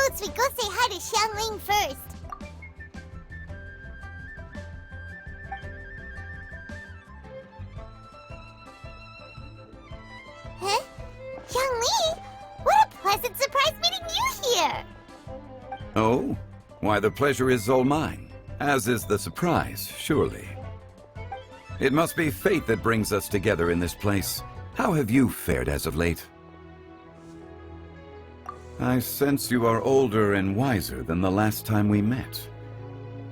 boots, we go say hi to Xiangling first. Huh? Xiangling? What a pleasant surprise meeting you here! Oh? Why, the pleasure is all mine, as is the surprise, surely. It must be fate that brings us together in this place. How have you fared as of late? I sense you are older and wiser than the last time we met.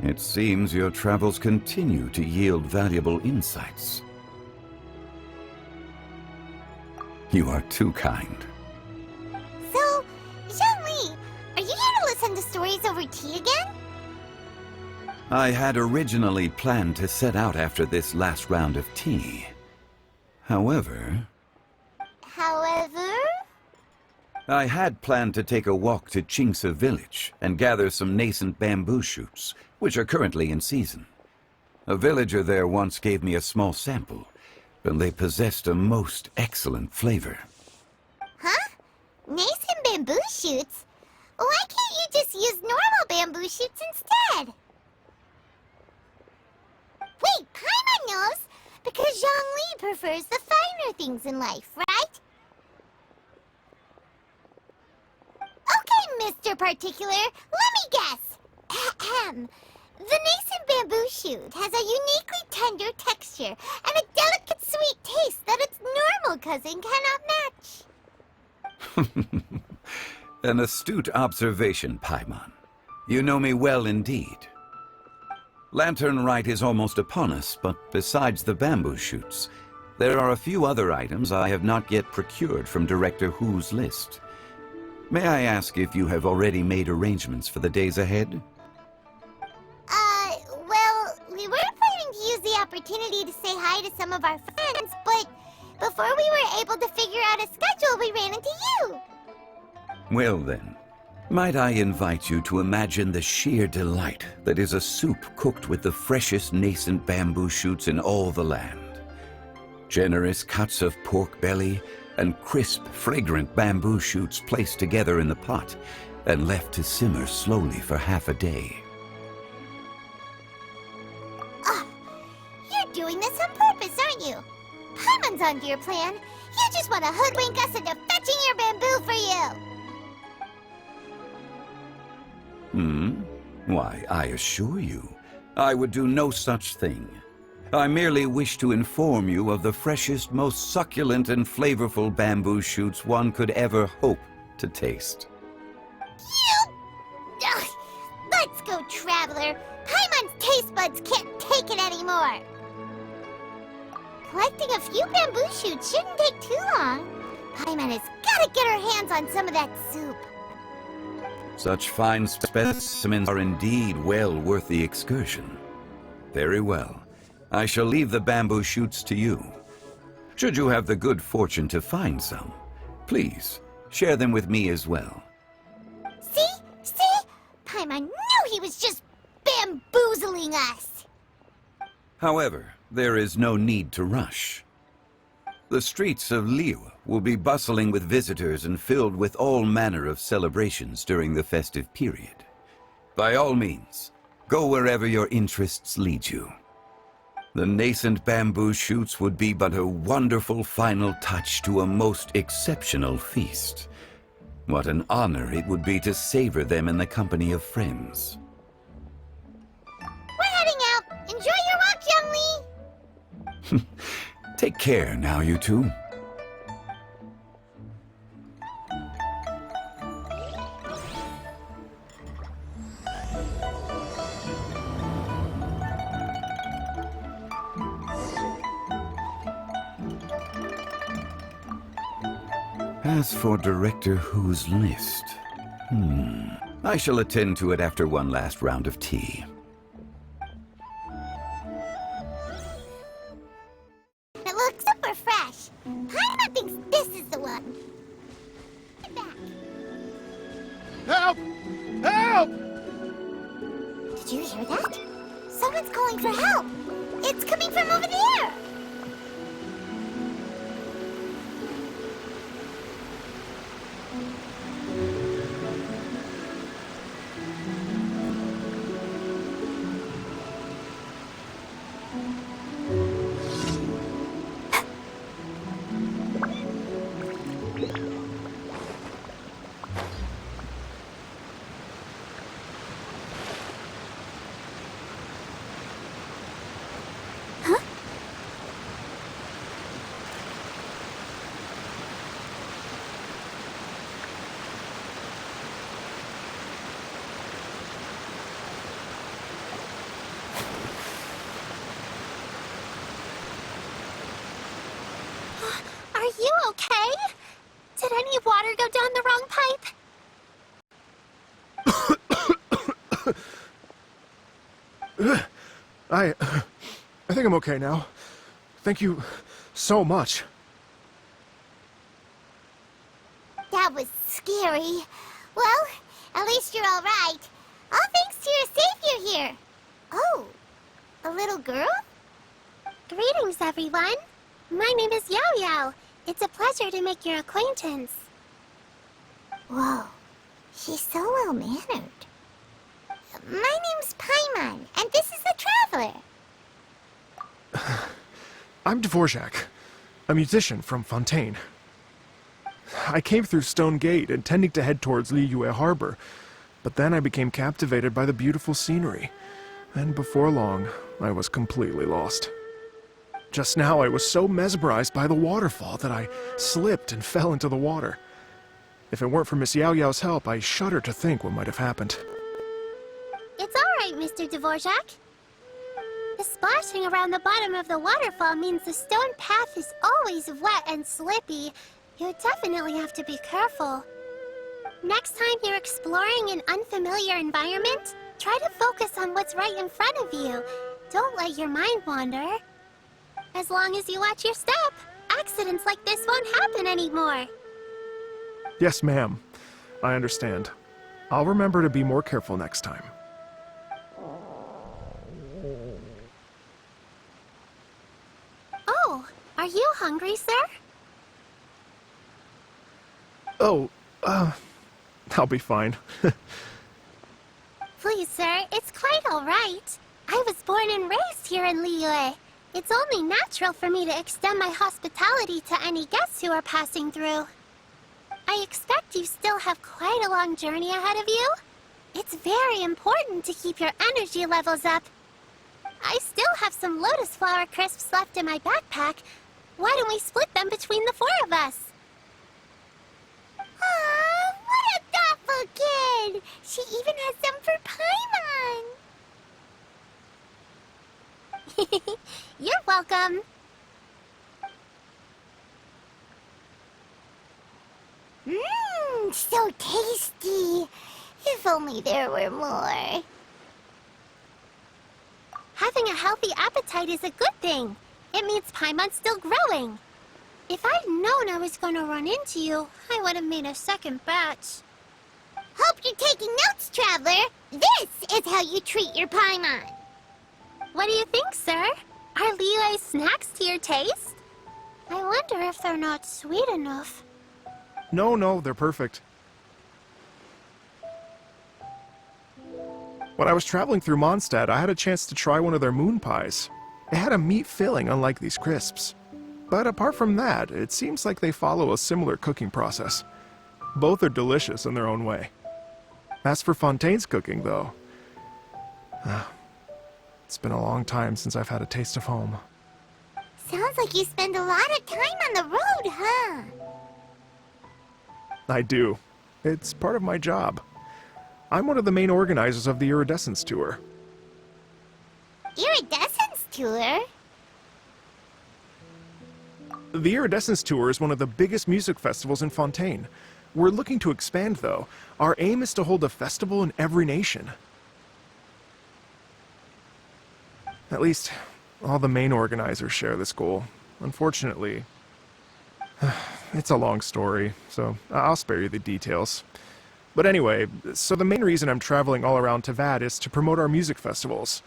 It seems your travels continue to yield valuable insights. You are too kind. So, Xiangling, are you here to listen to stories over tea again? I had originally planned to set out after this last round of tea. However, I had planned to take a walk to Qingce village and gather some nascent bamboo shoots, which are currently in season. A villager there once gave me a small sample, and they possessed a most excellent flavor. Huh? Nascent bamboo shoots? Why can't you just use normal bamboo shoots instead? Wait, Paimon knows! Because Zhongli prefers the finer things in life, right? Okay, Mr. Particular, let me guess. Ahem. The nascent bamboo shoot has a uniquely tender texture and a delicate sweet taste that its normal cousin cannot match. An astute observation, Paimon. You know me well indeed. Lantern Rite is almost upon us, but besides the bamboo shoots, there are a few other items I have not yet procured from Director Hu's list. May I ask if you have already made arrangements for the days ahead? Well, we were planning to use the opportunity to say hi to some of our friends, but before we were able to figure out a schedule, we ran into you. Well then, might I invite you to imagine the sheer delight that is a soup cooked with the freshest nascent bamboo shoots in all the land. Generous cuts of pork belly and crisp, fragrant bamboo shoots placed together in the pot and left to simmer slowly for half a day. Oh, you're doing this on purpose, aren't you? Paimon's onto your plan. You just want to hoodwink us into fetching your bamboo for you. Why, I assure you, I would do no such thing. I merely wish to inform you of the freshest, most succulent and flavorful bamboo shoots one could ever hope to taste. Ugh, let's go, Traveler. Paimon's taste buds can't take it anymore. Collecting a few bamboo shoots shouldn't take too long. Paimon has got to get her hands on some of that soup. Such fine specimens are indeed well worth the excursion. Very well. I shall leave the bamboo shoots to you. Should you have the good fortune to find some, please share them with me as well. See? Paimon knew he was just bamboozling us. However, there is no need to rush. The streets of Liu will be bustling with visitors and filled with all manner of celebrations during the festive period. By all means, go wherever your interests lead you. The nascent bamboo shoots would be but a wonderful final touch to a most exceptional feast. What an honor it would be to savor them in the company of friends. We're heading out. Enjoy your walk, Youngly. Take care now, you two. As for Director Hu's list, I shall attend to it after one last round of tea. It looks super fresh. Paimon thinks this is the one. Get back. Help! Help! Did you hear that? Someone's calling for help. It's coming from over there. okay? Did any water go down the wrong pipe? I think I'm okay now. Thank you so much. That was scary. Well, at least you're all right. All thanks to your savior here. Oh, a little girl? Greetings, everyone. My name is Yao Yao. It's a pleasure to make your acquaintance. Whoa, she's so well-mannered. My name's Paimon, and this is the Traveler. I'm Dvorak, a musician from Fontaine. I came through Stone Gate, intending to head towards Liyue Harbor, but then I became captivated by the beautiful scenery, and before long, I was completely lost. Just now, I was so mesmerized by the waterfall that I slipped and fell into the water. If it weren't for Miss Yao Yao's help, I shudder to think what might have happened. It's all right, Mr. Dvorak. The splashing around the bottom of the waterfall means the stone path is always wet and slippy. You definitely have to be careful. Next time you're exploring an unfamiliar environment, try to focus on what's right in front of you. Don't let your mind wander. As long as you watch your step, accidents like this won't happen anymore. Yes, ma'am. I understand. I'll remember to be more careful next time. Oh, are you hungry, sir? Oh, I'll be fine. Please, sir, it's quite all right. I was born and raised here in Liyue. It's only natural for me to extend my hospitality to any guests who are passing through. I expect you still have quite a long journey ahead of you. It's very important to keep your energy levels up. I still have some lotus flower crisps left in my backpack. Why don't we split them between the four of us? Aw, what a thoughtful kid! She even has some for Paimon! You're welcome. Mmm, so tasty. If only there were more. Having a healthy appetite is a good thing. It means Paimon's still growing. If I'd known I was going to run into you, I would have made a second batch. Hope you're taking notes, Traveler. This is how you treat your Paimon. What do you think, sir? Are Liyue's snacks to your taste? I wonder if they're not sweet enough. No, they're perfect. When I was traveling through Mondstadt, I had a chance to try one of their moon pies. It had a meat filling, unlike these crisps. But apart from that, it seems like they follow a similar cooking process. Both are delicious in their own way. As for Fontaine's cooking, though, it's been a long time since I've had a taste of home. Sounds like you spend a lot of time on the road, huh? I do. It's part of my job. I'm one of the main organizers of the Iridescence Tour. Iridescence Tour? The Iridescence Tour is one of the biggest music festivals in Fontaine. We're looking to expand, though. Our aim is to hold a festival in every nation. At least, all the main organizers share this goal. Unfortunately, it's a long story, so I'll spare you the details. But anyway, so the main reason I'm traveling all around Tavad is to promote our music festivals.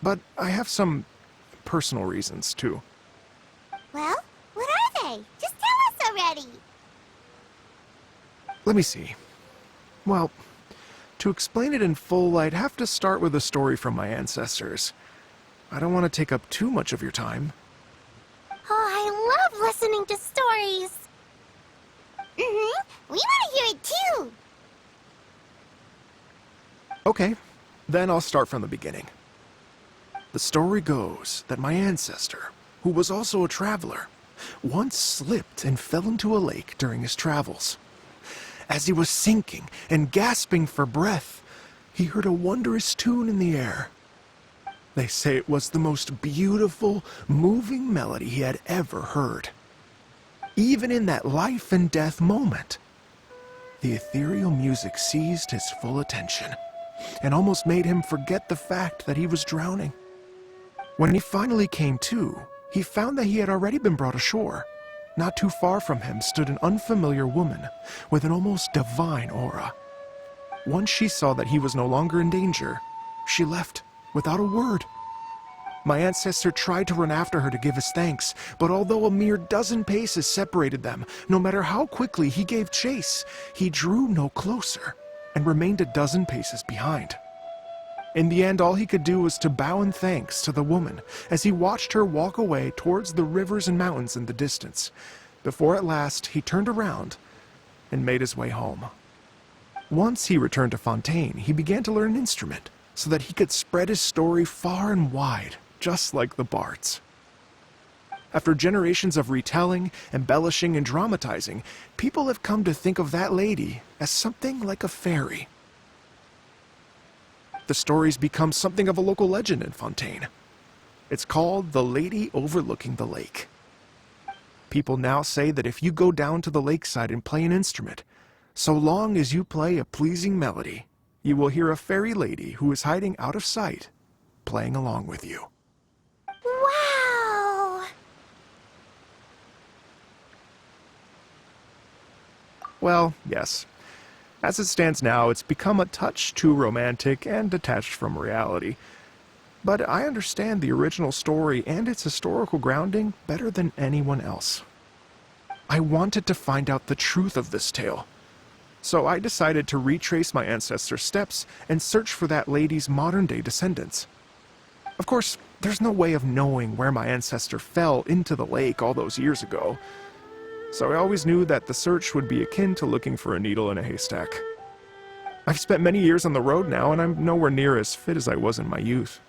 But I have some personal reasons, too. Well, what are they? Just tell us already. Let me see. Well, to explain it in full, I'd have to start with a story from my ancestors. I don't want to take up too much of your time. Oh, I love listening to stories. We want to hear it too. Okay, then I'll start from the beginning. The story goes that my ancestor, who was also a traveler, once slipped and fell into a lake during his travels. As he was sinking and gasping for breath, he heard a wondrous tune in the air. They say it was the most beautiful, moving melody he had ever heard. even in that life and death moment. The ethereal music seized his full attention and almost made him forget the fact that he was drowning. When he finally came to, he found that he had already been brought ashore. Not too far from him stood an unfamiliar woman with an almost divine aura. Once she saw that he was no longer in danger, she left without a word. My ancestor tried to run after her to give his thanks, but although a mere dozen paces separated them, no matter how quickly he gave chase, he drew no closer and remained a dozen paces behind. In the end, all he could do was to bow in thanks to the woman as he watched her walk away towards the rivers and mountains in the distance, before at last he turned around and made his way home. Once he returned to Fontaine, he began to learn an instrument so that he could spread his story far and wide, just like the bards. After generations of retelling, embellishing, and dramatizing, people have come to think of that lady as something like a fairy. The story's become something of a local legend in Fontaine. It's called the Lady Overlooking the Lake. People now say that if you go down to the lakeside and play an instrument, so long as you play a pleasing melody, you will hear a fairy lady who is hiding out of sight, playing along with you. Wow! Well, yes. As it stands now, it's become a touch too romantic and detached from reality. But I understand the original story and its historical grounding better than anyone else. I wanted to find out the truth of this tale. So I decided to retrace my ancestors' steps and search for that lady's modern-day descendants. Of course, there's no way of knowing where my ancestor fell into the lake all those years ago, so I always knew that the search would be akin to looking for a needle in a haystack. I've spent many years on the road now, and I'm nowhere near as fit as I was in my youth.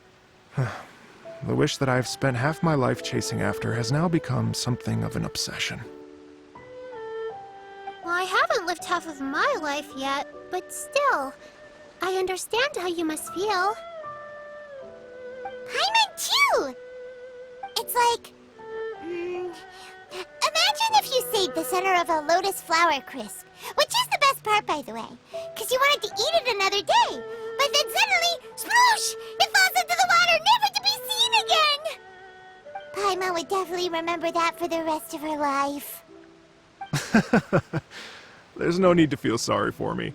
The wish that I've spent half my life chasing after has now become something of an obsession. Well, I haven't lived half of my life yet, but still, I understand how you must feel. I meant too! It's like... imagine if you saved the center of a lotus flower crisp, which is the best part, by the way, because you wanted to eat it another day, but then suddenly, sploosh! It falls into the water, never to be seen again! Paimon would definitely remember that for the rest of her life. There's no need to feel sorry for me.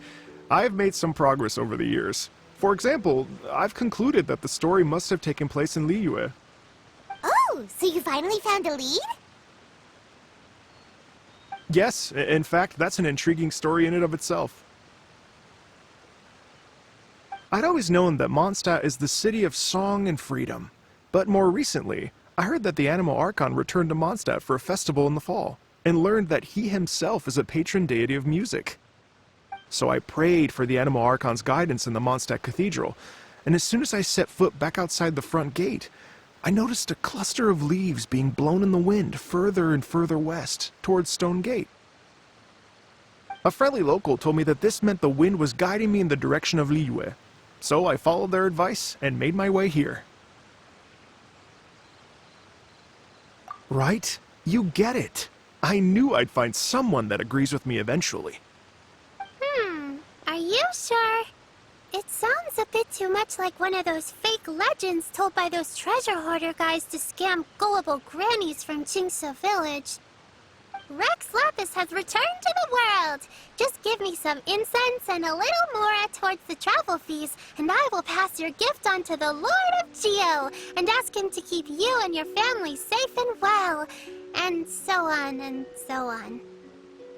I've made some progress over the years. For example, I've concluded that the story must have taken place in Liyue. Oh, so you finally found a lead? Yes, in fact, that's an intriguing story in and of itself. I'd always known that Mondstadt is the city of song and freedom, but more recently, I heard that the Animal Archon returned to Mondstadt for a festival in the fall, and learned that he himself is a patron deity of music. So I prayed for the Animal Archon's guidance in the Mondstadt Cathedral, and as soon as I set foot back outside the front gate, I noticed a cluster of leaves being blown in the wind further and further west, towards Stone Gate. A friendly local told me that this meant the wind was guiding me in the direction of Liyue, so I followed their advice and made my way here. Right? You get it. I knew I'd find someone that agrees with me eventually. Are you sure? It sounds a bit too much like one of those fake legends told by those treasure hoarder guys to scam gullible grannies from Jingsa Village. Rex Lapis has returned to the world! Just give me some incense and a little more towards the travel fees, and I will pass your gift on to the Lord of Geo, and ask him to keep you and your family safe and well, and so on and so on.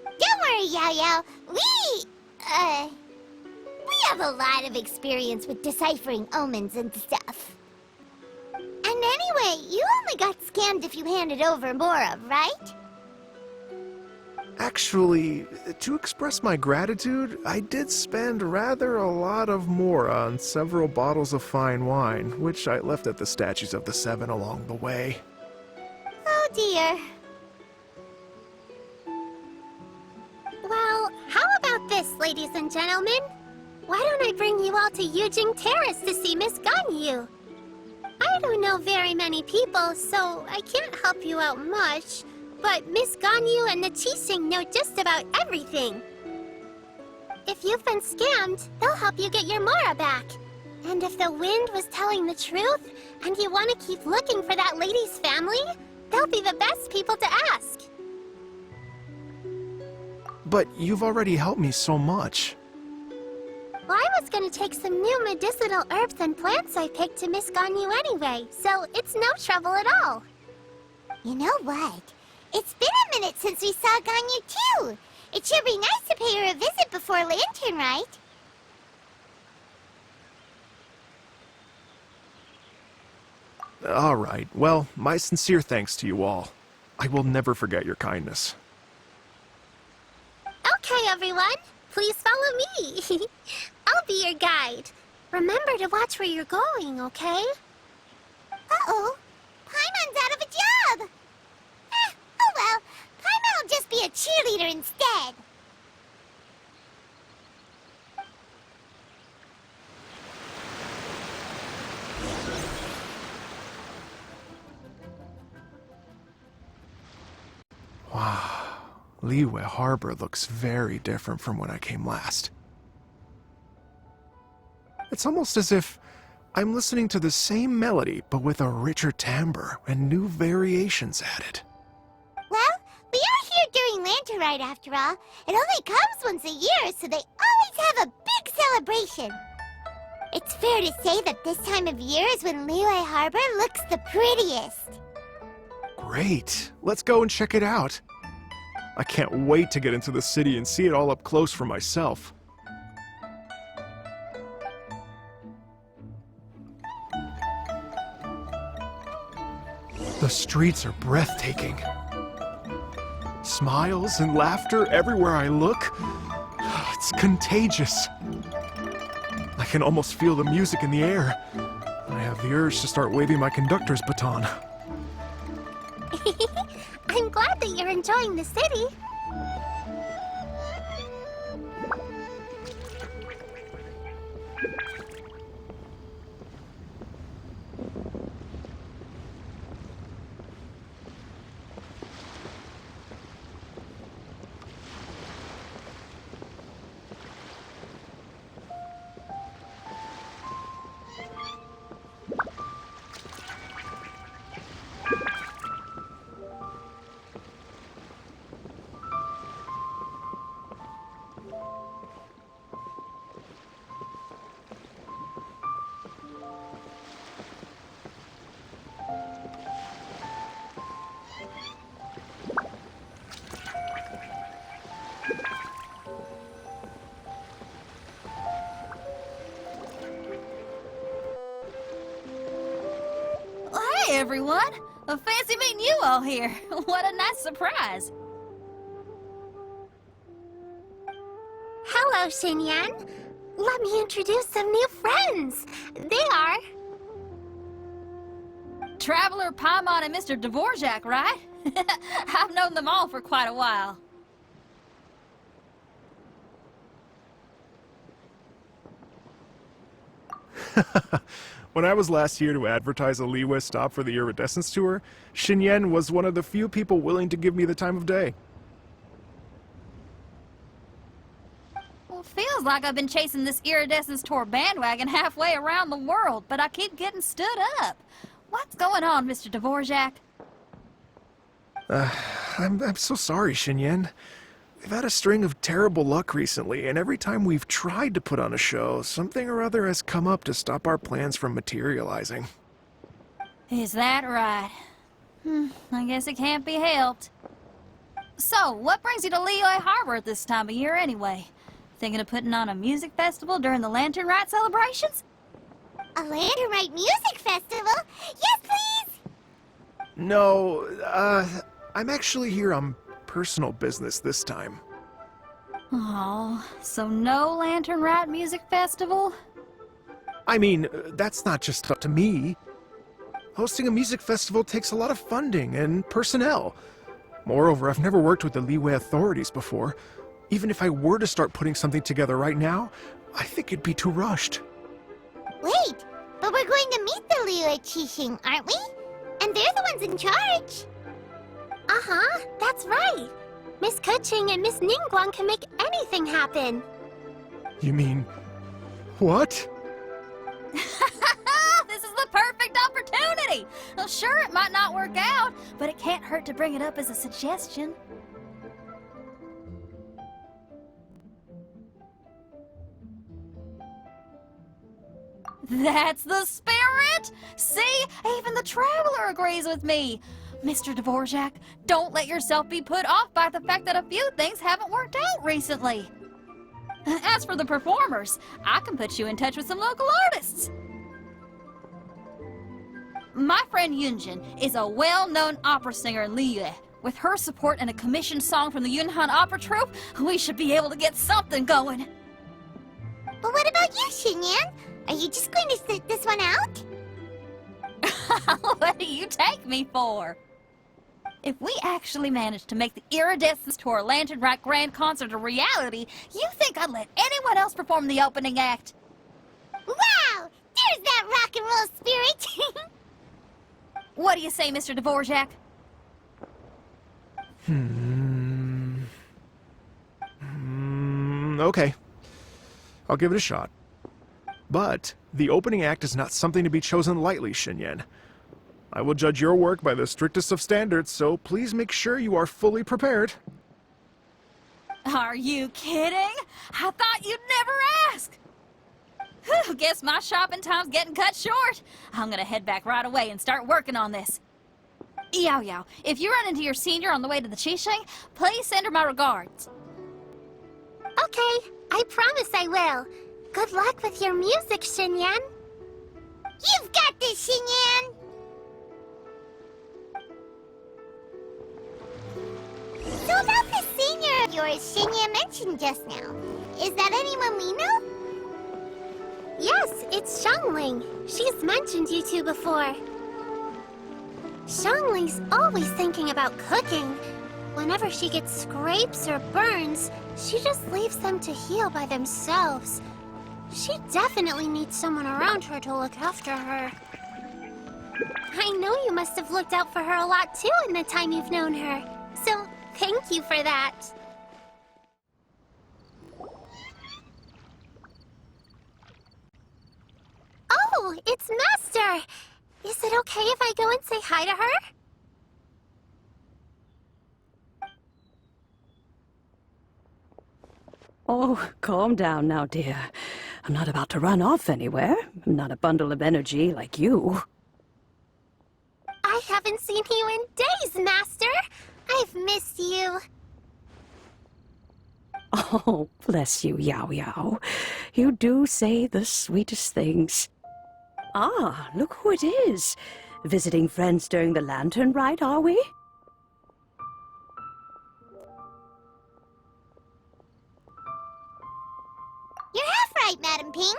Don't worry, Yao Yao. We have a lot of experience with deciphering omens and stuff. And anyway, you only got scammed if you handed over Mora, right? Actually, to express my gratitude, I did spend rather a lot of more on several bottles of fine wine, which I left at the Statues of the Seven along the way. Oh dear. Well, how about this, ladies and gentlemen? Why don't I bring you all to Yujing Terrace to see Miss Ganyu? I don't know very many people, so I can't help you out much. but Miss Ganyu and the Qixing know just about everything. If you've been scammed, they'll help you get your Mora back. And if the wind was telling the truth, and you want to keep looking for that lady's family, they'll be the best people to ask. But you've already helped me so much. Well, I was gonna take some new medicinal herbs and plants I picked to Miss Ganyu anyway, so it's no trouble at all. You know what? It's been a minute since we saw Ganyu too. It should be nice to pay her a visit before Lantern, right? All right. Well, my sincere thanks to you all. I will never forget your kindness. Okay, everyone. Please follow me. I'll be your guide. Remember to watch where you're going, okay? Uh-oh. Paimon's out of a job! Oh well, Paimon will just be a cheerleader instead. Wow. Liyue Harbor looks very different from when I came last. It's almost as if I'm listening to the same melody, but with a richer timbre and new variations added. Well, we are here during Lantern Rite after all. It only comes once a year, so they always have a big celebration. It's fair to say that this time of year is when Liyue Harbor looks the prettiest. Great. Let's go and check it out. I can't wait to get into the city and see it all up close for myself. The streets are breathtaking. Smiles and laughter everywhere I look. It's contagious. I can almost feel the music in the air. I have the urge to start waving my conductor's baton. I'm glad that you're enjoying the city. Hey, everyone! Fancy meeting you all here. What a nice surprise. Hello, Xinyan. Let me introduce some new friends. They are... Traveler, Paimon, and Mr. Dvorak, right? I've known them all for quite a while. When I was last here to advertise a Liyue stop for the Iridescence Tour, Xinyan was one of the few people willing to give me the time of day. Well, feels like I've been chasing this Iridescence Tour bandwagon halfway around the world, but I keep getting stood up. What's going on, Mr. Dvorak? I'm so sorry, Xinyan. We've had a string of terrible luck recently, and every time we've tried to put on a show, something or other has come up to stop our plans from materializing. Is that right? I guess it can't be helped. So, what brings you to Liyue Harbor at this time of year anyway? Thinking of putting on a music festival during the Lantern Rite celebrations? A Lantern Rite music festival? Yes, please! No, I'm actually here on personal business this time. Oh, so no Lantern Rite music festival? I mean, that's not just up to me. Hosting a music festival takes a lot of funding and personnel. Moreover, I've never worked with the Liyue authorities before. Even if I were to start putting something together right now, I think it'd be too rushed. Wait, but we're going to meet the Liyue Qixing, aren't we? And they're the ones in charge. Uh-huh, that's right. Miss Kuching and Miss Ningguang can make anything happen. You mean... what? This is the perfect opportunity! Well, sure, it might not work out, but it can't hurt to bring it up as a suggestion. That's the spirit! See? Even the Traveler agrees with me. Mr. Dvorak, don't let yourself be put off by the fact that a few things haven't worked out recently. As for the performers, I can put you in touch with some local artists. My friend Yunjin is a well-known opera singer in Liyue. With her support and a commissioned song from the Yunhan Opera Troupe, we should be able to get something going. But what about you, Xinyan? Are you just going to sit this one out? What do you take me for? If we actually manage to make the Iridescence Tour Lantern Rock Grand Concert a reality, you think I'd let anyone else perform the opening act? Wow! There's that rock and roll spirit! What do you say, Mr. Dvorak? Okay. I'll give it a shot. But the opening act is not something to be chosen lightly, Xinyan. I will judge your work by the strictest of standards, so please make sure you are fully prepared. Are you kidding? I thought you'd never ask. Whew, guess my shopping time's getting cut short. I'm gonna head back right away and start working on this. Yao Yao, if you run into your senior on the way to the Qixing, please send her my regards. Okay, I promise I will. Good luck with your music, Xinyan. You've got this, Xinyan! So about the senior of yours Xinyan mentioned just now, is that anyone we know? Yes, it's Xiangling. She's mentioned you two before. Xiangling's always thinking about cooking. Whenever she gets scrapes or burns, she just leaves them to heal by themselves. She definitely needs someone around her to look after her. I know you must have looked out for her a lot too in the time you've known her. So, thank you for that. Oh, it's Master! Is it okay if I go and say hi to her? Oh, calm down now, dear. I'm not about to run off anywhere. I'm not a bundle of energy like you. I haven't seen you in days, Master! I've missed you. Oh, bless you, Yao Yao. You do say the sweetest things. Ah, look who it is. Visiting friends during the lantern ride, are we? You're half right, Madam Ping.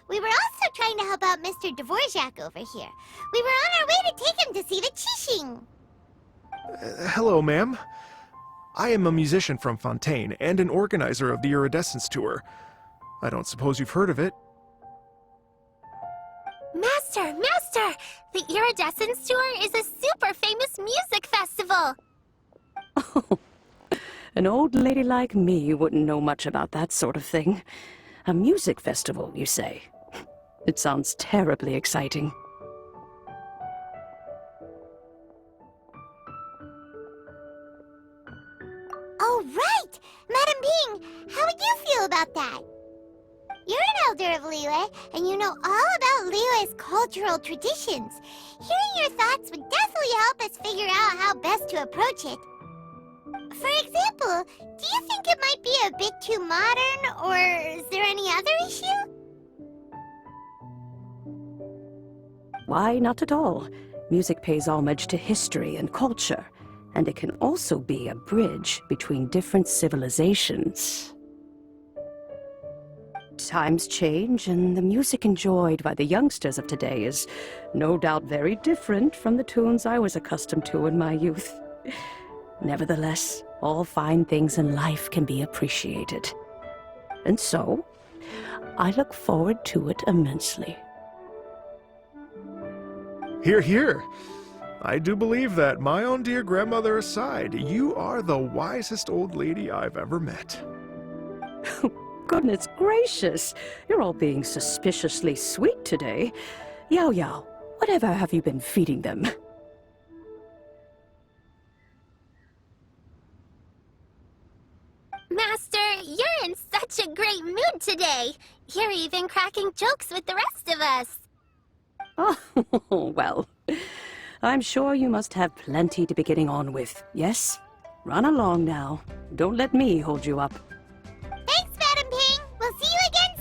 We were also trying to help out Mr. Dvorak over here. We were on our way to take him to see the Qixing. Hello, ma'am. I am a musician from Fontaine and an organizer of the Iridescence Tour. I don't suppose you've heard of it. Master! Master! The Iridescence Tour is a super famous music festival! Oh, an old lady like me wouldn't know much about that sort of thing. A music festival, you say? It sounds terribly exciting. Oh, right! Madam Ping, how would you feel about that? You're an elder of Liyue, and you know all about Liyue's cultural traditions. Hearing your thoughts would definitely help us figure out how best to approach it. For example, do you think it might be a bit too modern, or is there any other issue? Why, not at all. Music pays homage to history and culture, and it can also be a bridge between different civilizations. Times change, and the music enjoyed by the youngsters of today is no doubt very different from the tunes I was accustomed to in my youth. Nevertheless, all fine things in life can be appreciated. And so, I look forward to it immensely. Here, here. I do believe that, my own dear grandmother aside, you are the wisest old lady I've ever met. Goodness gracious, you're all being suspiciously sweet today. Yao Yao, whatever have you been feeding them? Master, you're in such a great mood today. You're even cracking jokes with the rest of us. Oh, well, I'm sure you must have plenty to be getting on with, yes? Run along now. Don't let me hold you up. Thanks, Madam Ping. We'll see you again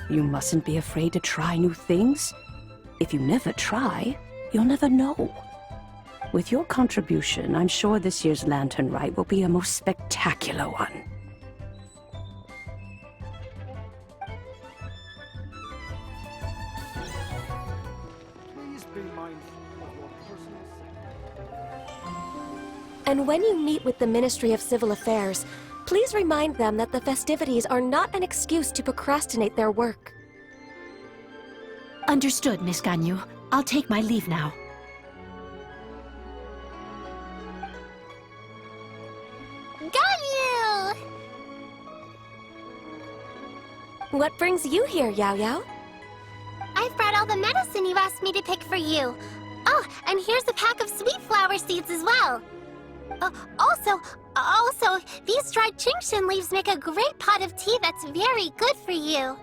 soon. You mustn't be afraid to try new things. If you never try, you'll never know. With your contribution, I'm sure this year's lantern rite will be a most spectacular one. Please be mindful of your personal safety. And when you meet with the Ministry of Civil Affairs, please remind them that the festivities are not an excuse to procrastinate their work. Understood, Miss Ganyu. I'll take my leave now. Got you! What brings you here, Yao Yao? I've brought all the medicine you asked me to pick for you. Oh, and here's a pack of sweet flower seeds as well. Also, these dried chingshin leaves make a great pot of tea that's very good for you.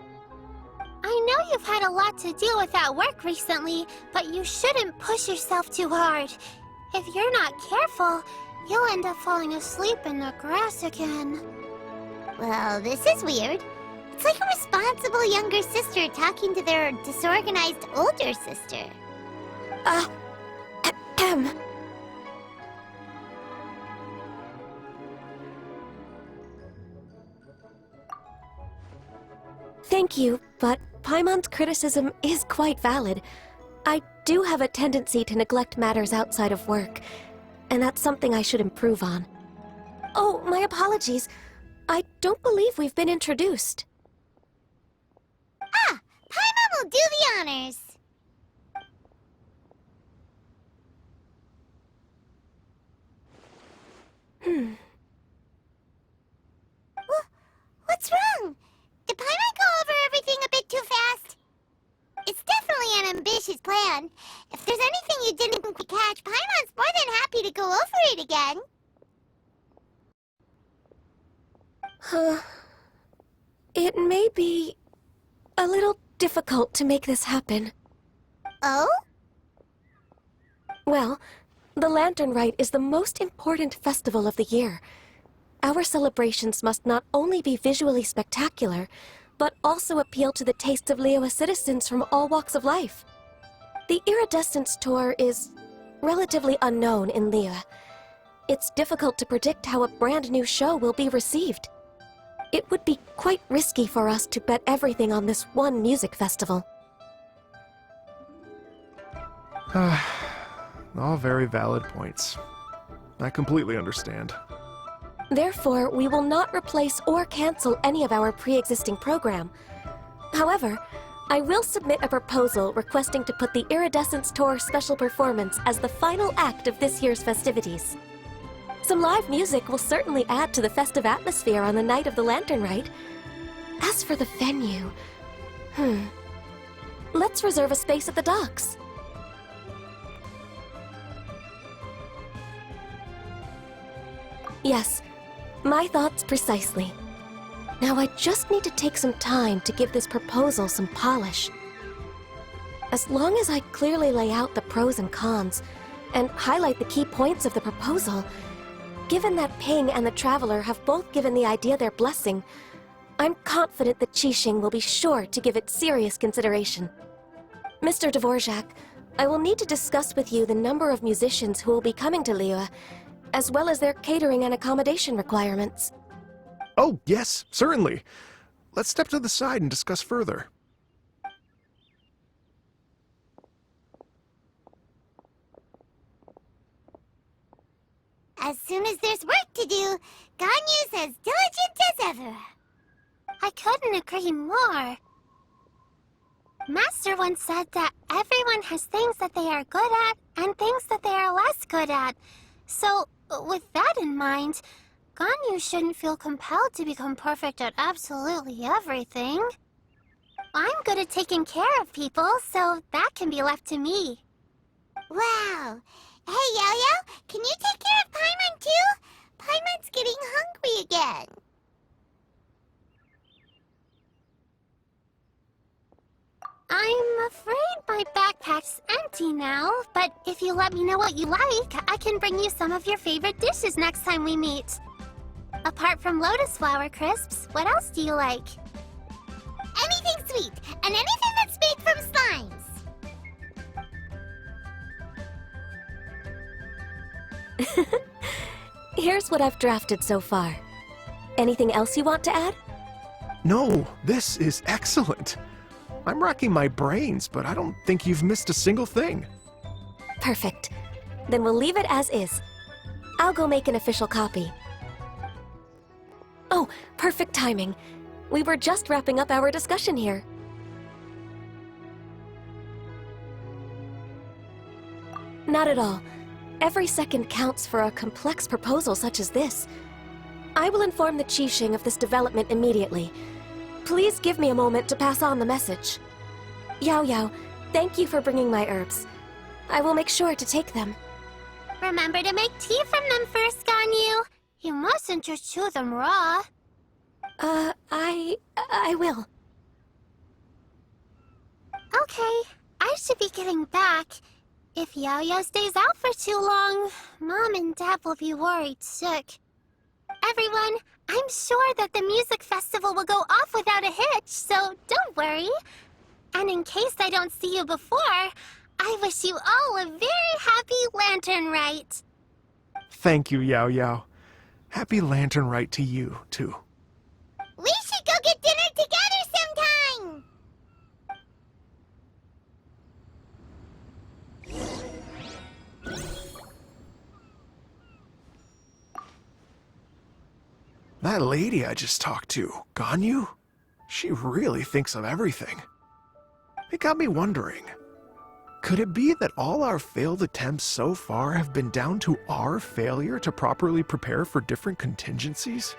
I know you've had a lot to deal with at work recently, but you shouldn't push yourself too hard. If you're not careful, you'll end up falling asleep in the grass again. Well, this is weird. It's like a responsible younger sister talking to their disorganized older sister. Thank you, but Paimon's criticism is quite valid. I do have a tendency to neglect matters outside of work, and that's something I should improve on. Oh, my apologies. I don't believe we've been introduced. Ah, Paimon will do the honors. What's wrong? Did Paimon go over everything a bit too fast? It's definitely an ambitious plan. If there's anything you didn't quite catch, Paimon's more than happy to go over it again. It may be a little difficult to make this happen. Oh? Well, the Lantern Rite is the most important festival of the year. Our celebrations must not only be visually spectacular, but also appeal to the tastes of Liyue citizens from all walks of life. The Iridescence Tour is relatively unknown in Liyue. It's difficult to predict how a brand new show will be received. It would be quite risky for us to bet everything on this one music festival. All very valid points. I completely understand. Therefore, we will not replace or cancel any of our pre-existing program. However, I will submit a proposal requesting to put the Iridescence Tour special performance as the final act of this year's festivities. Some live music will certainly add to the festive atmosphere on the night of the Lantern Rite. As for the venue, let's reserve a space at the docks. Yes, my thoughts precisely. Now I just need to take some time to give this proposal some polish. As long as I clearly lay out the pros and cons, and highlight the key points of the proposal, given that Ping and the Traveler have both given the idea their blessing, I'm confident that Qixing will be sure to give it serious consideration. Mr. Dvorak, I will need to discuss with you the number of musicians who will be coming to Liyue, as well as their catering and accommodation requirements. Oh, yes, certainly. Let's step to the side and discuss further. As soon as there's work to do, Ganyu's as diligent as ever. I couldn't agree more. Master once said that everyone has things that they are good at and things that they are less good at. So, with that in mind, Ganyu shouldn't feel compelled to become perfect at absolutely everything. I'm good at taking care of people, so that can be left to me. Wow. Hey, Yo-Yo, can you take care of Paimon too? Paimon's getting hungry again. I'm afraid my backpack's empty now, but if you let me know what you like, I can bring you some of your favorite dishes next time we meet. Apart from lotus flower crisps, what else do you like? Anything sweet, and anything that's made from slimes. Here's what I've drafted so far. Anything else you want to add? No, this is excellent. I'm racking my brains, but I don't think you've missed a single thing. Perfect. Then we'll leave it as is. I'll go make an official copy. Oh, perfect timing. We were just wrapping up our discussion here. Not at all. Every second counts for a complex proposal such as this. I will inform the Qixing of this development immediately. Please give me a moment to pass on the message. Yao Yao, thank you for bringing my herbs. I will make sure to take them. Remember to make tea from them first, Ganyu. You mustn't just chew them raw. I will. Okay, I should be getting back. If Yo-Yo stays out for too long, Mom and Dad will be worried sick. Everyone, I'm sure that the music festival will go off without a hitch, so don't worry. And in case I don't see you before, I wish you all a very happy Lantern Rite. Thank you, Yao Yao. Happy Lantern Rite to you, too. We should go get dinner together sometime! That lady I just talked to, Ganyu? She really thinks of everything. It got me wondering, could it be that all our failed attempts so far have been down to our failure to properly prepare for different contingencies?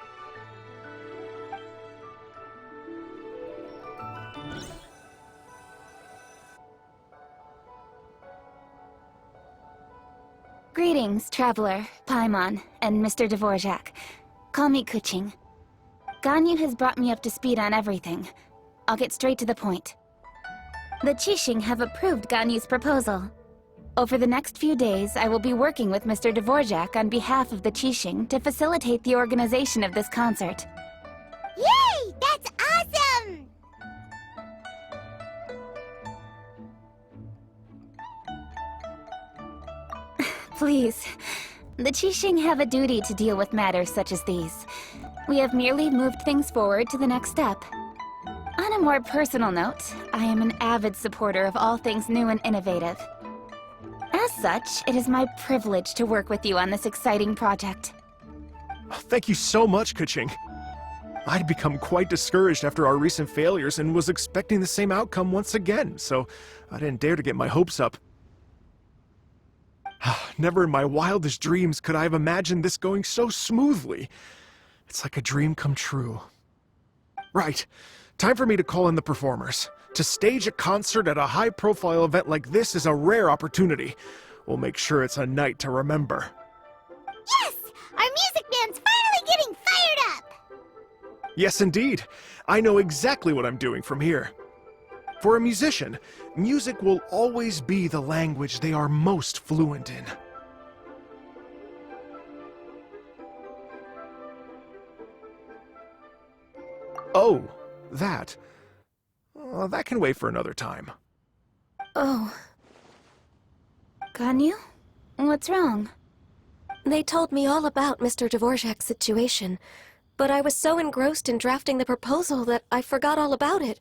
Greetings, Traveler, Paimon, and Mr. Dvorak. Call me Kuching. Ganyu has brought me up to speed on everything. I'll get straight to the point. The Qixing have approved Ganyu's proposal. Over the next few days, I will be working with Mr. Dvorak on behalf of the Qixing to facilitate the organization of this concert. Yay! That's awesome! Please. The Qixing have a duty to deal with matters such as these. We have merely moved things forward to the next step. On a more personal note, I am an avid supporter of all things new and innovative. As such, it is my privilege to work with you on this exciting project. Thank you so much, Kuching. I'd become quite discouraged after our recent failures and was expecting the same outcome once again, so I didn't dare to get my hopes up. Never in my wildest dreams could I have imagined this going so smoothly. It's like a dream come true. Right. Time for me to call in the performers. To stage a concert at a high-profile event like this is a rare opportunity. We'll make sure it's a night to remember. Yes! Our music band's finally getting fired up! Yes, indeed. I know exactly what I'm doing from here. For a musician, music will always be the language they are most fluent in. Oh, that. That can wait for another time. Oh, Ganyu? What's wrong? they told me all about Mr. Dvorak's situation, but I was so engrossed in drafting the proposal that I forgot all about it.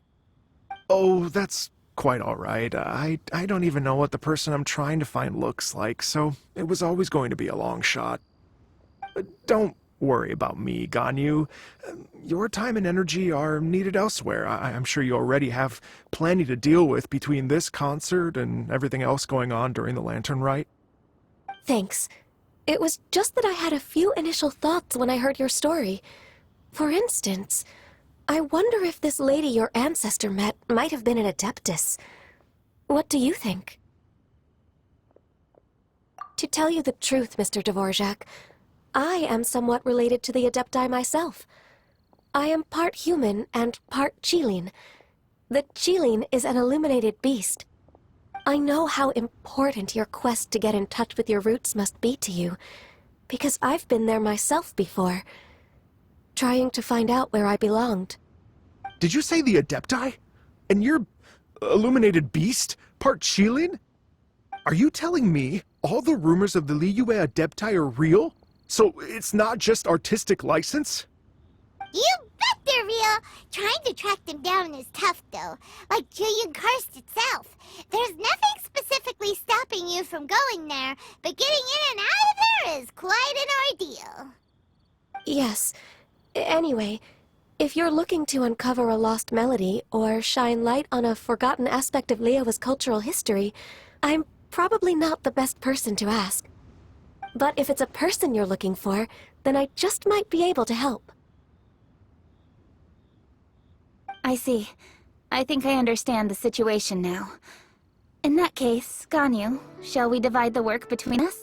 Oh, that's quite all right. I don't even know what the person I'm trying to find looks like, so it was always going to be a long shot. Don't worry about me, Ganyu. Your time and energy are needed elsewhere. I'm sure you already have plenty to deal with between this concert and everything else going on during the Lantern Rite. Thanks. It was just that I had a few initial thoughts when I heard your story. For instance, I wonder if this lady your ancestor met might have been an Adeptus. What do you think? To tell you the truth, Mr. Dvorak, I am somewhat related to the Adepti myself. I am part human and part Qilin. The Qilin is an illuminated beast. I know how important your quest to get in touch with your roots must be to you, because I've been there myself before, trying to find out where I belonged. Did you say the Adepti? And you're illuminated beast? Part Qilin? Are you telling me all the rumors of the Liyue Adepti are real? So it's not just artistic license? You bet they're real! Trying to track them down is tough, though. Like Julian Karst itself. There's nothing specifically stopping you from going there, but getting in and out of there is quite an ordeal. Yes. Anyway, if you're looking to uncover a lost melody or shine light on a forgotten aspect of Liyue's cultural history, I'm probably not the best person to ask. But if it's a person you're looking for, then I just might be able to help. I see. I think I understand the situation now. In that case, Ganyu, shall we divide the work between us?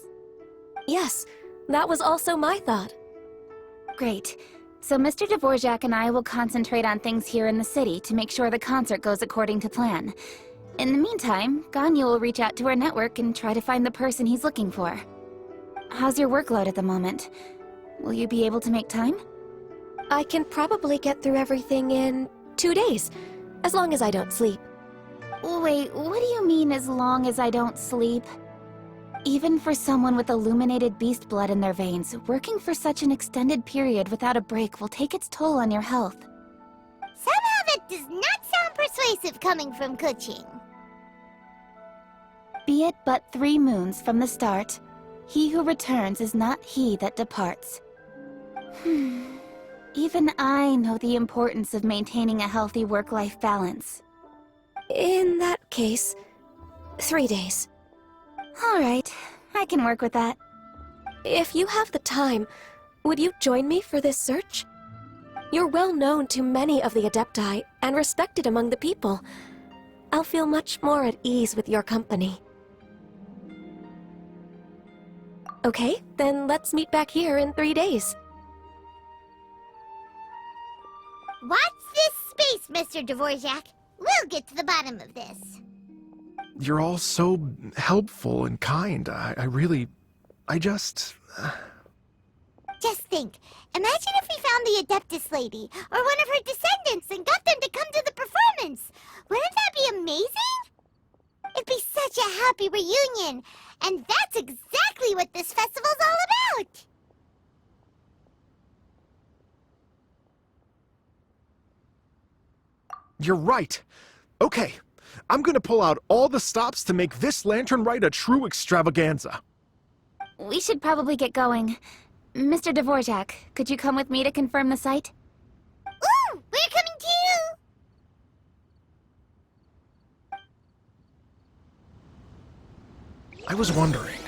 Yes, that was also my thought. Great. So Mr. Dvorak and I will concentrate on things here in the city to make sure the concert goes according to plan. In the meantime, Ganyu will reach out to our network and try to find the person he's looking for. How's your workload at the moment? Will you be able to make time? I can probably get through everything in 2 days, as long as I don't sleep. Wait, what do you mean as long as I don't sleep? Even for someone with illuminated beast blood in their veins, working for such an extended period without a break will take its toll on your health. Somehow that does not sound persuasive coming from Kuching. Be it but 3 moons from the start, he who returns is not he that departs. Even I know the importance of maintaining a healthy work-life balance. In that case, 3 days. All right, I can work with that. If you have the time, would you join me for this search? You're well known to many of the Adepti and respected among the people. I'll feel much more at ease with your company. Okay, then let's meet back here in 3 days. Watch this space, Mr. Dvorak. We'll get to the bottom of this. You're all so helpful and kind. Just think. Imagine if we found the Adeptus lady, or one of her descendants, and got them to come to the performance. Wouldn't that be amazing? It'd be such a happy reunion. And that's exactly what this festival's all about. You're right. Okay, I'm gonna pull out all the stops to make this Lantern Rite a true extravaganza. We should probably get going. Mr. Dvorak, could you come with me to confirm the site? Ooh, we're coming too! I was wondering,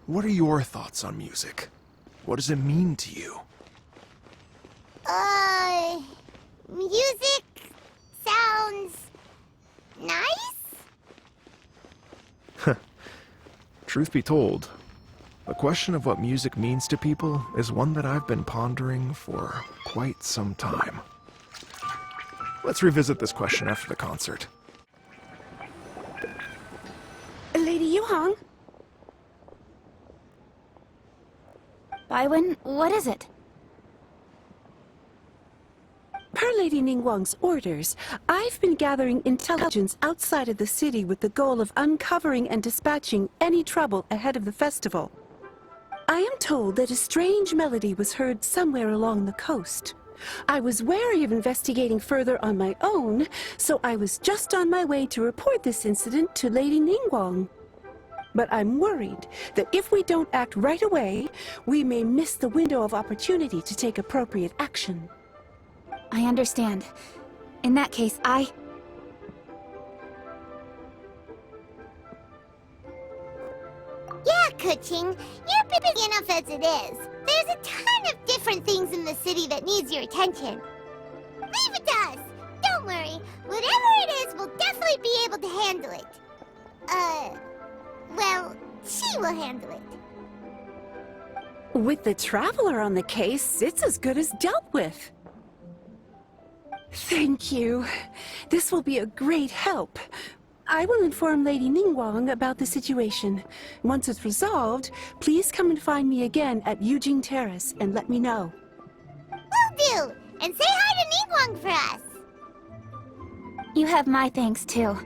what are your thoughts on music? What does it mean to you? Music sounds nice? Truth be told, the question of what music means to people is one that I've been pondering for quite some time. Let's revisit this question after the concert. Lady Yuhang? Baiwen, what is it? Per Lady Ningguang's orders, I've been gathering intelligence outside of the city with the goal of uncovering and dispatching any trouble ahead of the festival. I am told that a strange melody was heard somewhere along the coast. I was wary of investigating further on my own, so I was just on my way to report this incident to Lady Ningguang. But I'm worried that if we don't act right away, we may miss the window of opportunity to take appropriate action. I understand. In that case, Yeah, Kuching, you're big enough as it is. There's a ton of different things in the city that needs your attention. Leave it to us. Don't worry. Whatever it is, we'll definitely be able to handle it. Well, she will handle it. With the Traveler on the case, it's as good as dealt with. Thank you. This will be a great help. I will inform Lady Ningguang about the situation. Once it's resolved, please come and find me again at Yujing Terrace and let me know. Will do! And say hi to Ningguang for us! you have my thanks too.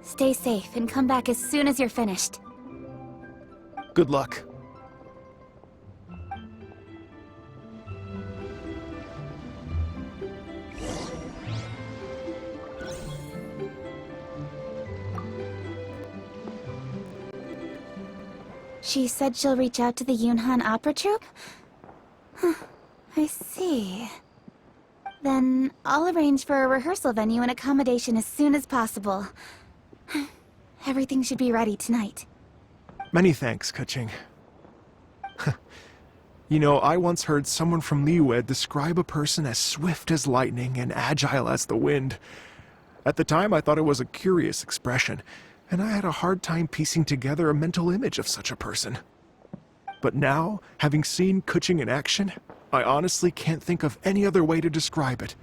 Stay safe and come back as soon as you're finished. Good luck. She said she'll reach out to the Yunhan Opera Troupe? Huh, I see. Then I'll arrange for a rehearsal venue and accommodation as soon as possible. Everything should be ready tonight. Many thanks, Kuching. You know, I once heard someone from Liyue describe a person as swift as lightning and agile as the wind. At the time, I thought it was a curious expression, and I had a hard time piecing together a mental image of such a person. But now, having seen Kuching in action, I honestly can't think of any other way to describe it.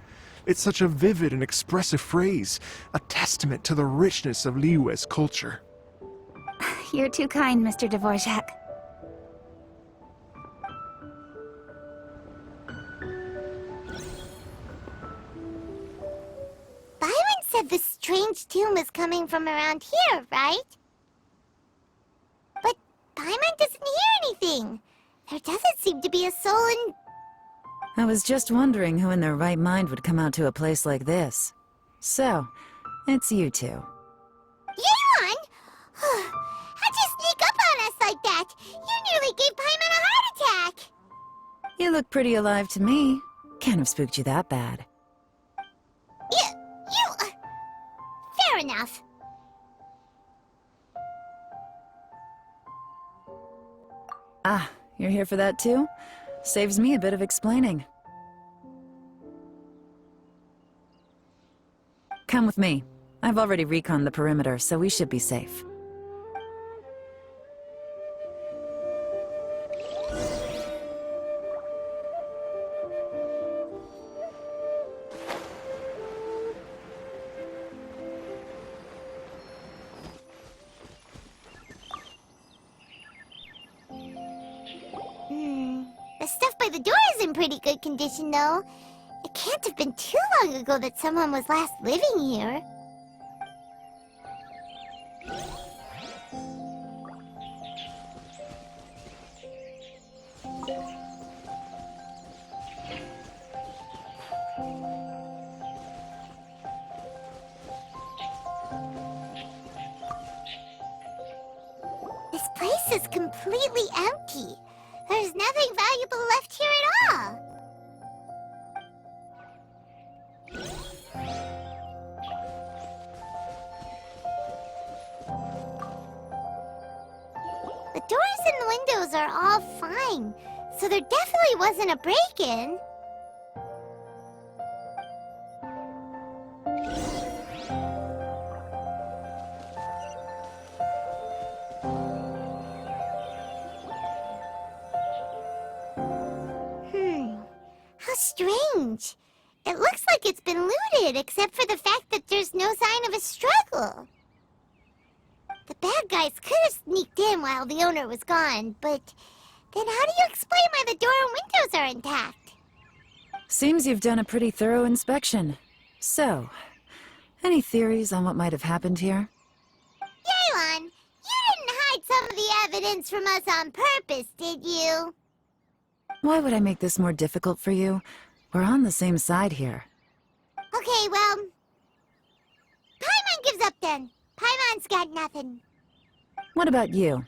It's such a vivid and expressive phrase, a testament to the richness of Liyue's culture. You're too kind, Mr. Dvorak. Byron said the strange tune was coming from around here, right? But Paimon doesn't hear anything. There doesn't seem to be a soul in... I was just wondering who in their right mind would come out to a place like this. So, it's you two. Yeon! How'd you sneak up on us like that? You nearly gave Paimon a heart attack! You look pretty alive to me. Can't have spooked you that bad. Fair enough. Ah, you're here for that too? Saves me a bit of explaining. Come with me. I've already reconned the perimeter, so we should be safe. The stuff by the door is in pretty good condition, though. It can't have been too long ago that someone was last living here. This place is completely empty. There's nothing valuable left here at all. The doors and windows are all fine, so there definitely wasn't a break-in. How strange. It looks like it's been looted, except for the fact that there's no sign of a struggle. The bad guys could have sneaked in while the owner was gone, but then how do you explain why the door and windows are intact? Seems you've done a pretty thorough inspection. So, any theories on what might have happened here? Yeon, you didn't hide some of the evidence from us on purpose, did you? Why would I make this more difficult for you? We're on the same side here. Okay, well... Paimon gives up then. Paimon's got nothing. What about you?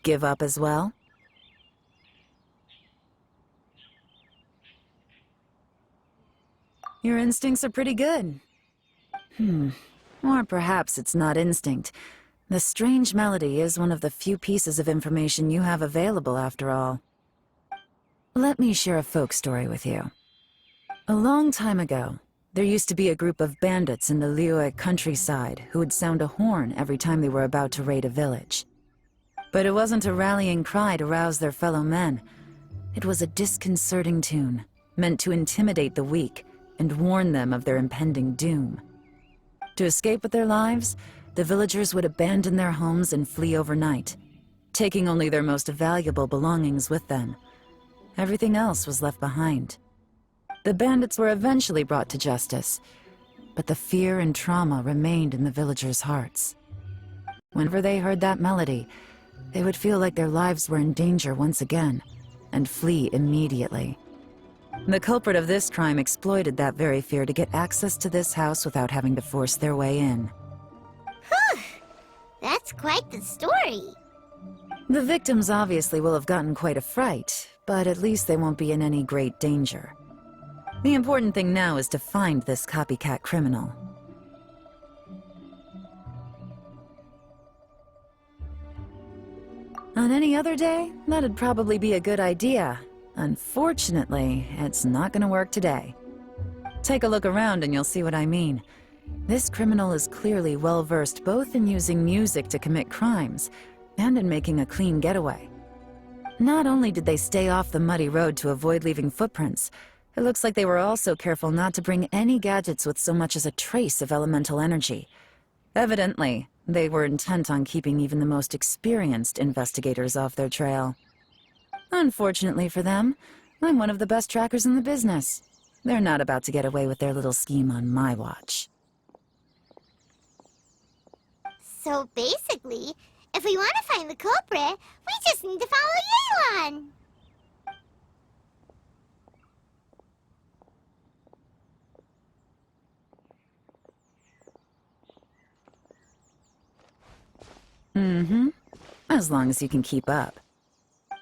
Give up as well? Your instincts are pretty good. Or perhaps it's not instinct. The strange melody is one of the few pieces of information you have available, after all. Let me share a folk story with you. A long time ago, there used to be a group of bandits in the Liyue countryside who would sound a horn every time they were about to raid a village. But it wasn't a rallying cry to rouse their fellow men. It was a disconcerting tune, meant to intimidate the weak and warn them of their impending doom. To escape with their lives, the villagers would abandon their homes and flee overnight, taking only their most valuable belongings with them. Everything else was left behind. The bandits were eventually brought to justice, but the fear and trauma remained in the villagers' hearts. Whenever they heard that melody, they would feel like their lives were in danger once again, and flee immediately. The culprit of this crime exploited that very fear to get access to this house without having to force their way in. Whew! That's quite the story. The victims obviously will have gotten quite a fright, but at least they won't be in any great danger. The important thing now is to find this copycat criminal. On any other day, that'd probably be a good idea. Unfortunately, it's not gonna work today. Take a look around and you'll see what I mean. This criminal is clearly well-versed both in using music to commit crimes and in making a clean getaway. Not only did they stay off the muddy road to avoid leaving footprints, it looks like they were also careful not to bring any gadgets with so much as a trace of elemental energy. Evidently, they were intent on keeping even the most experienced investigators off their trail. Unfortunately for them, I'm one of the best trackers in the business. They're not about to get away with their little scheme on my watch. So basically, if we want to find the culprit, we just need to follow Yelan. As long as you can keep up.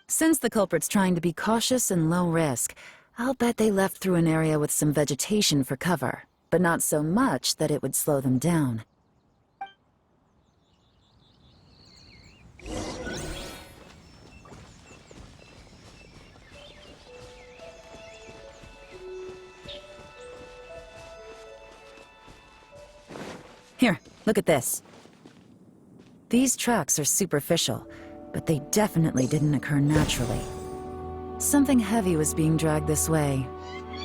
Since the culprit's trying to be cautious and low risk, I'll bet they left through an area with some vegetation for cover, but not so much that it would slow them down. Here, look at this. These tracks are superficial, but they definitely didn't occur naturally. Something heavy was being dragged this way,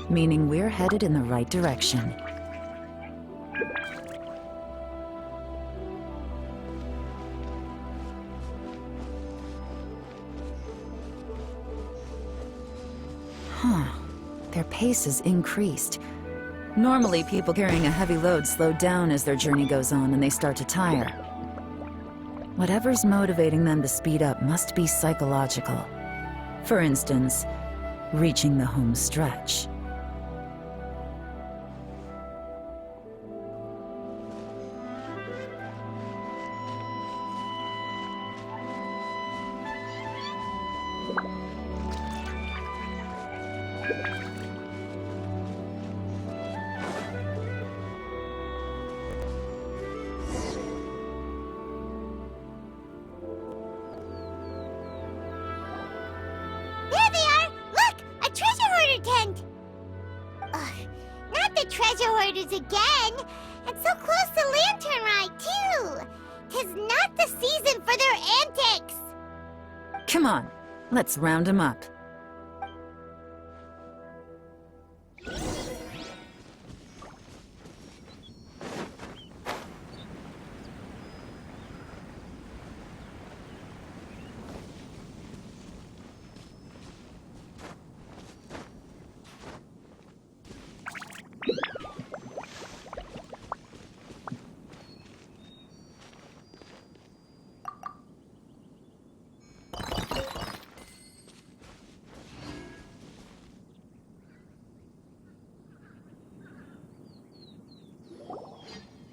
meaning we're headed in the right direction. Their pace has increased. Normally, people carrying a heavy load slow down as their journey goes on and they start to tire. Whatever's motivating them to speed up must be psychological. For instance, reaching the home stretch. There they are! Look! A treasure hoarder tent! Ugh, not the treasure hoarders again! And so close to Lantern Ride, too! 'Tis not the season for their antics! Come on, let's round them up.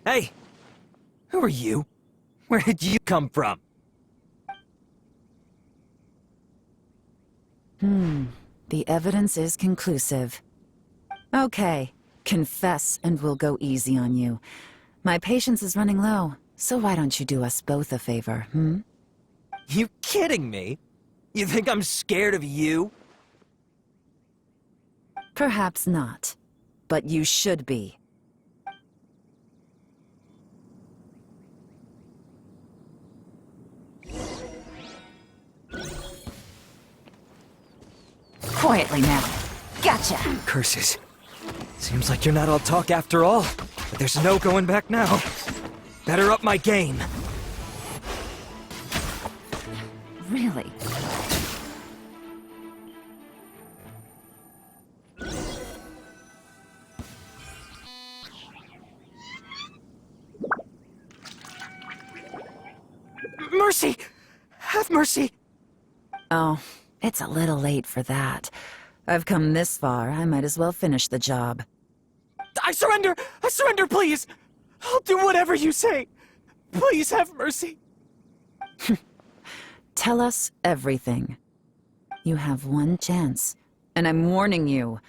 Hey! Who are you? Where did you come from? The evidence is conclusive. Okay, confess and we'll go easy on you. My patience is running low, so why don't you do us both a favor, You kidding me? You think I'm scared of you? Perhaps not, but you should be. Quietly now. Gotcha! Curses. Seems like you're not all talk after all, but there's no going back now. Better up my game. Really? Mercy! Have mercy! Oh, it's a little late for that. I've come this far, I might as well finish the job. I surrender! I surrender, please! I'll do whatever you say! Please have mercy! Tell us everything. You have one chance, and I'm warning you.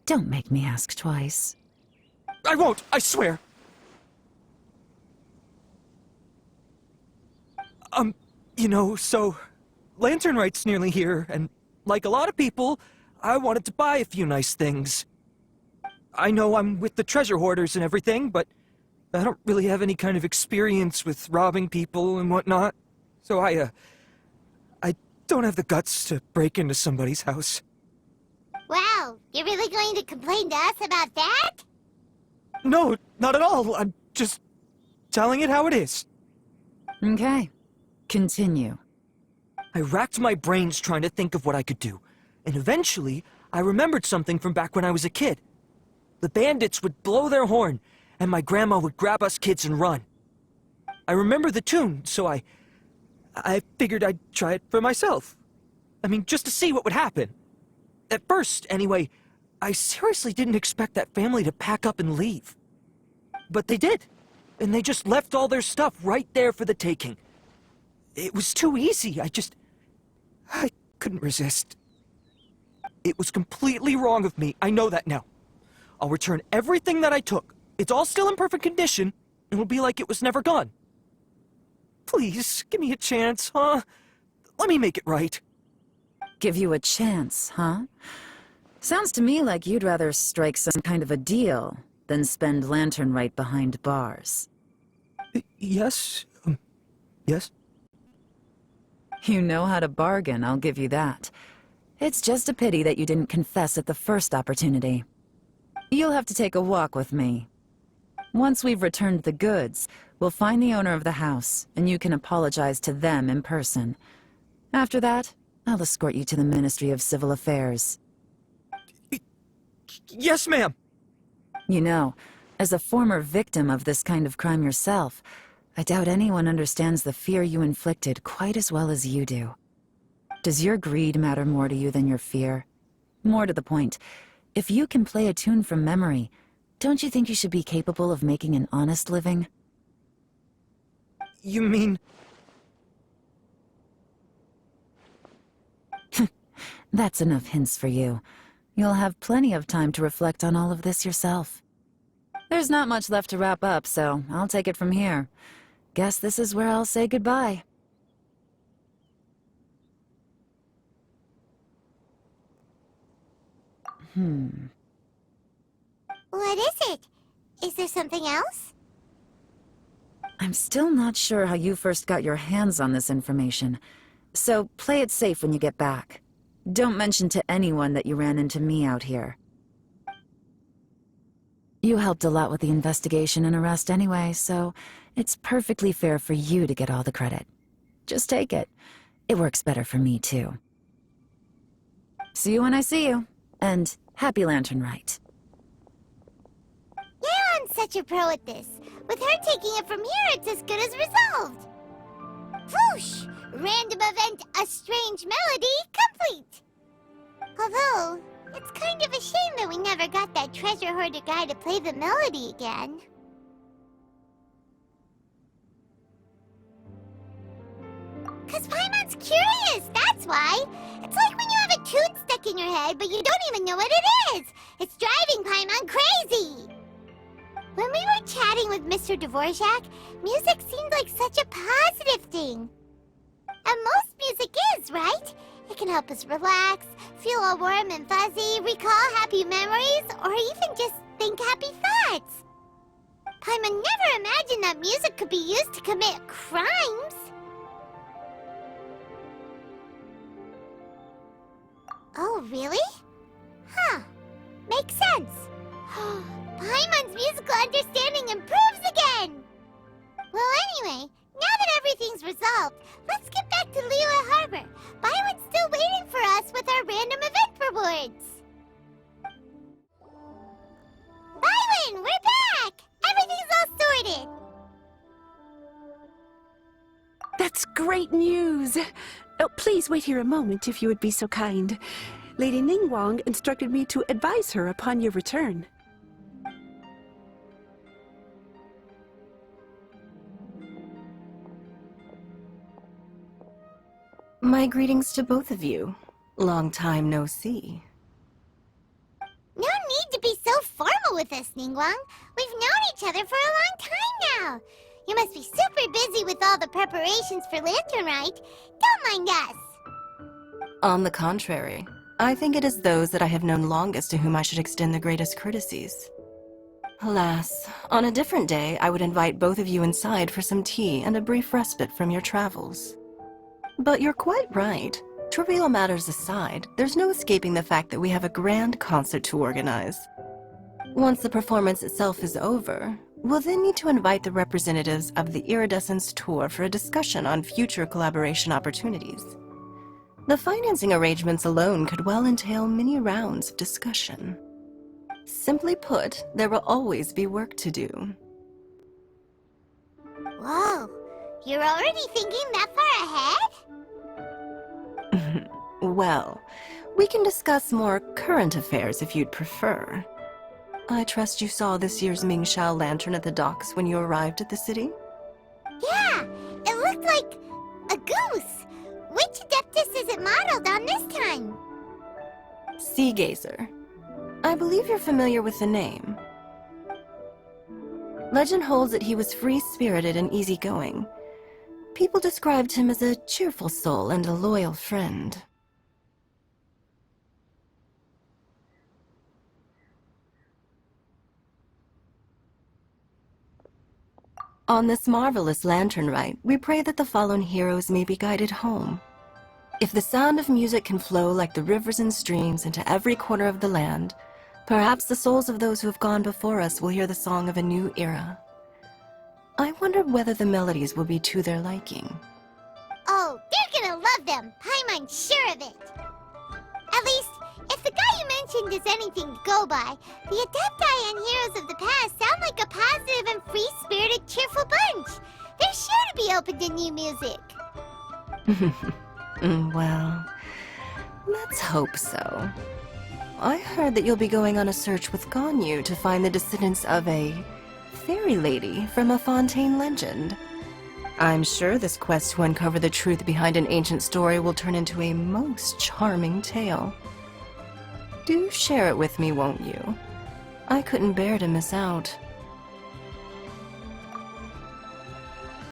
Don't make me ask twice. I won't, I swear! So... Lantern Right's nearly here, and like a lot of people, I wanted to buy a few nice things. I know I'm with the treasure hoarders and everything, but I don't really have any kind of experience with robbing people and whatnot. So I don't have the guts to break into somebody's house. Wow, you're really going to complain to us about that? No, not at all. I'm just telling it how it is. Okay. Continue. I racked my brains trying to think of what I could do, and eventually, I remembered something from back when I was a kid. The bandits would blow their horn, and my grandma would grab us kids and run. I remember the tune, so I figured I'd try it for myself. I mean, just to see what would happen. At first, anyway, I seriously didn't expect that family to pack up and leave. But they did, and they just left all their stuff right there for the taking. It was too easy, I couldn't resist. It was completely wrong of me, I know that now. I'll return everything that I took. It's all still in perfect condition, and it'll be like it was never gone. Please, give me a chance, huh? Let me make it right. Give you a chance, huh? Sounds to me like you'd rather strike some kind of a deal than spend Lantern Right behind bars. Yes? Yes? You know how to bargain, I'll give you that. It's just a pity that you didn't confess at the first opportunity. You'll have to take a walk with me. Once we've returned the goods, we'll find the owner of the house, and you can apologize to them in person. After that, I'll escort you to the Ministry of Civil Affairs. Yes, ma'am! You know, as a former victim of this kind of crime yourself, I doubt anyone understands the fear you inflicted quite as well as you do. Does your greed matter more to you than your fear? More to the point, if you can play a tune from memory, don't you think you should be capable of making an honest living? You mean... That's enough hints for you. You'll have plenty of time to reflect on all of this yourself. There's not much left to wrap up, so I'll take it from here. Guess this is where I'll say goodbye. What is it? Is there something else? I'm still not sure how you first got your hands on this information, so play it safe when you get back. Don't mention to anyone that you ran into me out here. You helped a lot with the investigation and arrest anyway, so it's perfectly fair for you to get all the credit. Just take it. It works better for me, too. See you when I see you, and happy Lantern Right. Yaron's such a pro at this. With her taking it from here, it's as good as resolved. Whoosh! Random event, a strange melody, complete! Although, it's kind of a shame that we never got that treasure hoarder guy to play the melody again. Cause Paimon's curious, that's why. It's like when you have a tune stuck in your head, but you don't even know what it is. It's driving Paimon crazy. When we were chatting with Mr. Dvorak, music seemed like such a positive thing. And most music is, right? It can help us relax, feel all warm and fuzzy, recall happy memories, or even just think happy thoughts. Paimon never imagined that music could be used to commit crimes. Oh, really? Huh. Makes sense. Paimon's musical understanding improves again! Well, anyway, now that everything's resolved, let's get back to Liyue Harbor. Byron's still waiting for us with our random event rewards. Byron, we're back! Everything's all sorted! That's great news! Oh, please wait here a moment if you would be so kind. Lady Ningguang instructed me to advise her upon your return. My greetings to both of you. Long time no see. No need to be so formal with us, Ningguang. We've known each other for a long time now. You must be super busy with all the preparations for Lantern Rite. Don't mind us. On the contrary, I think it is those that I have known longest to whom I should extend the greatest courtesies. Alas, on a different day, I would invite both of you inside for some tea and a brief respite from your travels. But you're quite right. Trivial matters aside, there's no escaping the fact that we have a grand concert to organize. Once the performance itself is over, we'll then need to invite the representatives of the Iridescence Tour for a discussion on future collaboration opportunities. The financing arrangements alone could well entail many rounds of discussion. Simply put, there will always be work to do. Whoa, you're already thinking that far ahead? Well, we can discuss more current affairs if you'd prefer. I trust you saw this year's Mingxiao lantern at the docks when you arrived at the city? Yeah, it looked like a goose. Which Adeptus is it modeled on this time? Sea Gazer. I believe you're familiar with the name. Legend holds that he was free-spirited and easygoing. People described him as a cheerful soul and a loyal friend. On this marvelous lantern rite, we pray that the fallen heroes may be guided home. If the sound of music can flow like the rivers and streams into every corner of the land, perhaps the souls of those who have gone before us will hear the song of a new era. I wonder whether the melodies will be to their liking. Oh, they're gonna love them. Paimon's sure of it. At least, if the guy you mentioned is anything to go by, the Adepti and Heroes of the Past sound like a positive and free-spirited, cheerful bunch. They're sure to be open to new music. Well, let's hope so. I heard that you'll be going on a search with Ganyu to find the descendants of a fairy lady from a Fontaine legend. I'm sure this quest to uncover the truth behind an ancient story will turn into a most charming tale. Do share it with me, won't you? I couldn't bear to miss out.